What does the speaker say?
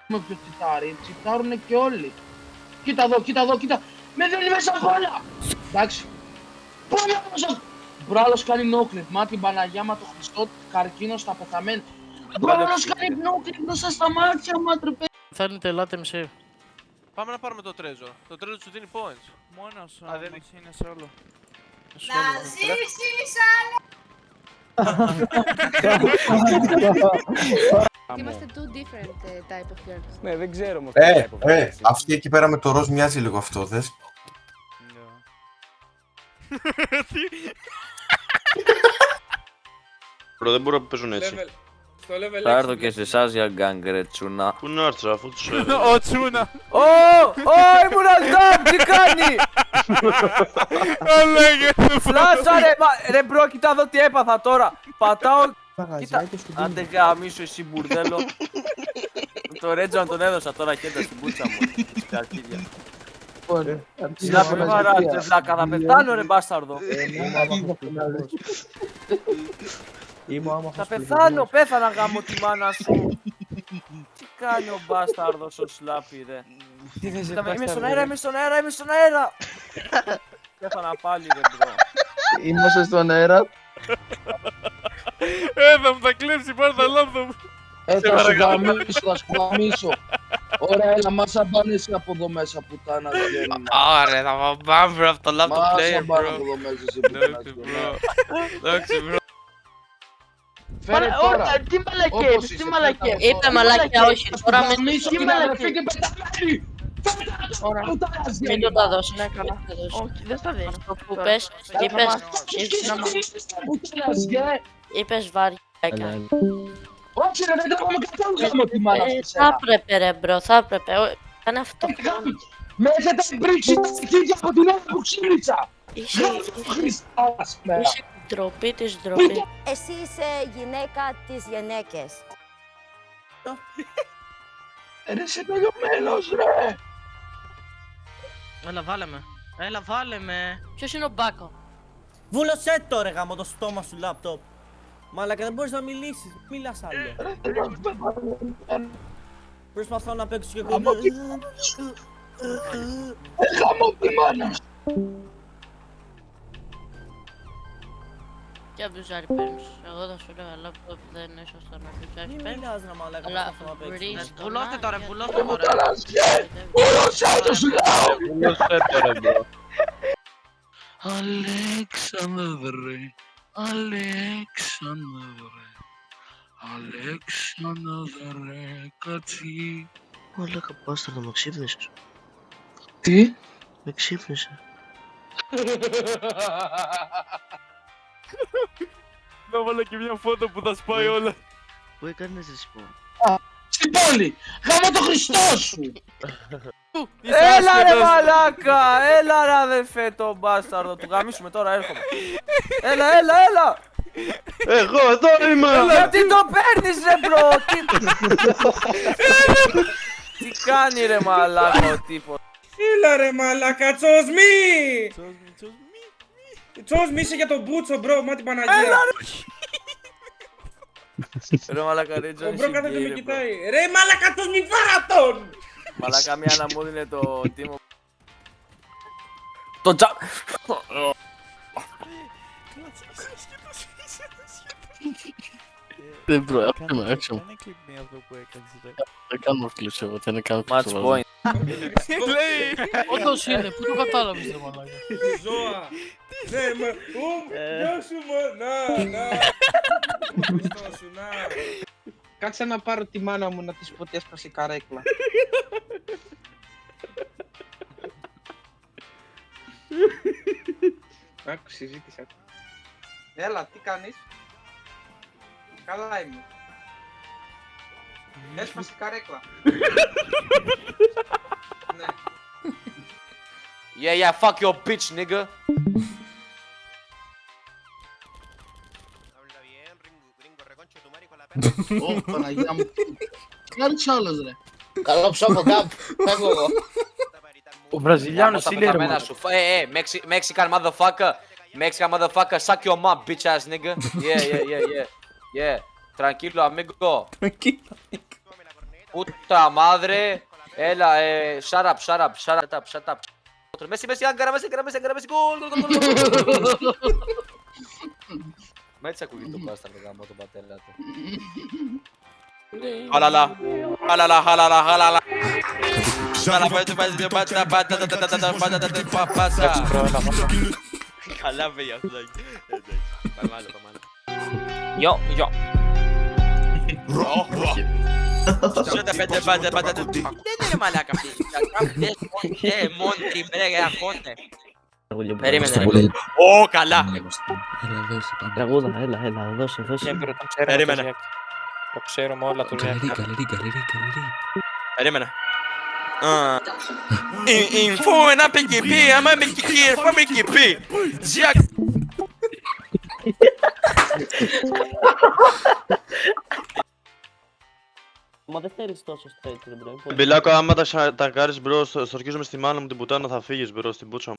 με ποιο τσιτάρει, τσιτάρουνε και όλοι. Κοίτα εδώ, κοίτα εδώ, κοίτα. Με δίνει μέσα όλα. Εντάξει. Πάμε μέσα. Μπράλος κάνει νόκλιπ, μα την Παναγιά μα το Χριστό, καρκίνος στα πεθαμένα. Μπράλος κάνει νόκλιπ μπροστά στα μάτια μου, άτρεπε. Θέλετε, ελάτε μισή. Πάμε να πάρουμε το τρέζο. Το τρέζο σου δίνει points. Μόνος δεν όμως είναι solo. Να ζήσεις άλλο! Είμαστε two different type of girls. Ναι, δεν ξέρω όμως. Αυτή εκεί πέρα με το ροζ μοιάζει λίγο αυτό, δες. Μπρο, δεν μπορώ να παίζουν έτσι. Θα έρθω και σε εσάς για γκάγκ ρε τσούνα. Πού να έρθω αφού τους... Ο Τσούνα! Ήμουν αλτάμ, τι κάνει! Φλάσα ρε μπρο, κοίτα εδώ τι έπαθα τώρα. Πατάω, κοίτα. Άντε γαμίσου εσύ μπουρδέλο. Το Ρέτζο αν τον έδωσα τώρα χέρια στην πούτσα μου. Στα αρχίδια. Συλλάπη με βαράτσε βλάκα, θα πεθάνω ρε μπάσταρδο. Θα πεθάνω, πέθανα γάμο τη μάνα σου. Τι κάνει ο μπάσταρδος ο Σλάπη ρε. Είμαι στον αέρα, είμαι στον αέρα, είμαι στον αέρα. Πέθανα πάλι ρε μπρο. Είμαστε στον αέρα. Θα μου τα κλέψει, πάρε τα λάπτοπ. Θα σου γαμίσω, θα σου γαμίσω. Ωραία, έλα, μάσα μπάνε εσύ από εδώ μέσα, πουτάνα γέννα. Ωραία, θα πάμε μπρο από το laptop Μάσα player μπάνε bro. από εδώ μέσα, εσύ πουτάνα γέννα. Εντάξει μπρο. Φέρε τώρα. Τι μαλακίες, τι μαλακίες. Είπε μαλακιά, όχι. Τώρα με Γαμίσω την αδερφή και πεταμένη. μην του τα δώσει, ναι καλά. Όχι, δεν στα δίνω. Αυτό που πες, είπες βαριά. Όχι ρε, δεν τρώγαμε καθόλου γάμο τη μάνα αυτή Θα έπρεπε ρε μπρο, θα έπρεπε. Κάνε αυτό. Με έχετε μπρίξει τα αρχίδια από την ώρα που ξύλισα. Είσαι ντροπή της ντροπή. Εσύ είσαι γυναίκα της γυναίκες. Ρε είσαι τελειωμένος ρε. Έλα, βάλε με. Έλα, βάλε με. Ποιος είναι ο Μπάκο? Βούλωσέ το ρε γάμο το στόμα σου λάπτοπ. Μαλάκα δεν μπορείς να μιλήσεις, μιλάς άλλο. Προσπαθώ να παίξω και εγώ. Γάμο τη μάνα. Και από τους ζάρι παίρνεις. Εγώ θα σου λέω λάπτοπ δεν είναι σωστό να τους ζάρι Μην παίρνεις. μιλάς ρε μαλάκα, Αλλά προσπαθώ να παίξω. βρεις το Βουλώστε τώρα, μάτι, βουλώστε γιατί τώρα. Πούλωσέ το σου λέω. Πούλωσέ το ρε μπρο. Αλέξανδρε, Αλέξανδρε, Αλέξανδρε, κατσί. Μαλάκα μπάσταρδο, με ξύπνησες. Τι? Με ξύπνησε. Να βάλω και μια φώτο που θα σπάει όλα. Πού έκανες ρε σπώ. Στην πόλη! Γάμο το Χριστό σου! Έλα ρε μαλάκα, έλα ρε αδερφέ το μπάσταρδο, του γαμίσουμε τώρα έρχομαι. Έλα, έλα, έλα. Εγώ εδώ είμαι! Γιατί το παίρνεις ρε μπρο, τι κάνει ρε μαλάκα ο τύπος. Έλα ρε μαλάκα, τσοσμί! Τσοσμί είσαι για τον Μπούτσο μπρο, μα την Παναγία. Ρε μαλάκα ρε Ο Τζόνι μπρο κάθεται με Σιγκύρη μπρο. κοιτάει. Ρε μαλάκα, τσοσμί φάρα τον! Μαλάκα μία να μου δίνε το τίμο. Το τζα... Δεν μπρο, έπρεπε έξω. Κάνε κλικ μία αυτό που έκανες ρε. Δεν κάνω κλεισέ, εγώ δεν κάνω Match κλεισέ. point. Όντως είναι, πού το κατάλαβες ρε μαλάκα. Ζώα. Ναι, μα... Γεια σου να. Χριστό σου, να. Κάτσε να πάρω τη μάνα μου να της πω ότι έσπασε η καρέκλα. Άκου, συζήτησα. Έλα, τι κάνεις? Καλά είμαι. Έσπασε η καρέκλα. Ναι. Yeah, fuck your bitch, nigga. Ω, Παναγιά μου. Κάνεις άλλος ρε. Καλό ψόφο κάπου. Φεύγω εγώ. Ο Βραζιλιάνος τι λέει ρε μαλάκα. Mexican motherfucker. Mexican motherfucker, suck your mom, bitch ass nigga. Yeah. Tranquilo, amigo. Puta madre. Έλα, shut up. Μέση, Άγκαρα, Μέση, γκολ. Μα έτσι ακούγεται το μπάσταρ το γάμο, τον πατέρα του. Χαλαλά. Καλά πήγε αυτό. Πάμε άλλο. Γιο. Δεν είναι μαλάκα αυτή. Μόντρι, μπρε, αγχώνε. Περίμενε. Ω, καλά. Τραγούδα, έλα, δώσε. Περίμενε. Το ξέρουμε όλα του λέει. Περίμενε. Info ένα PKP, άμα με κυκεί, έρχομαι κυκεί. Ζιακ. Μα δεν θέλεις τόσο straight, ρε μπρο. Μπιλάκο, άμα τα κάνεις μπρο, στορκίζομαι στη μάνα μου την πουτάνα θα φύγεις μπρο στην πούτσα μου.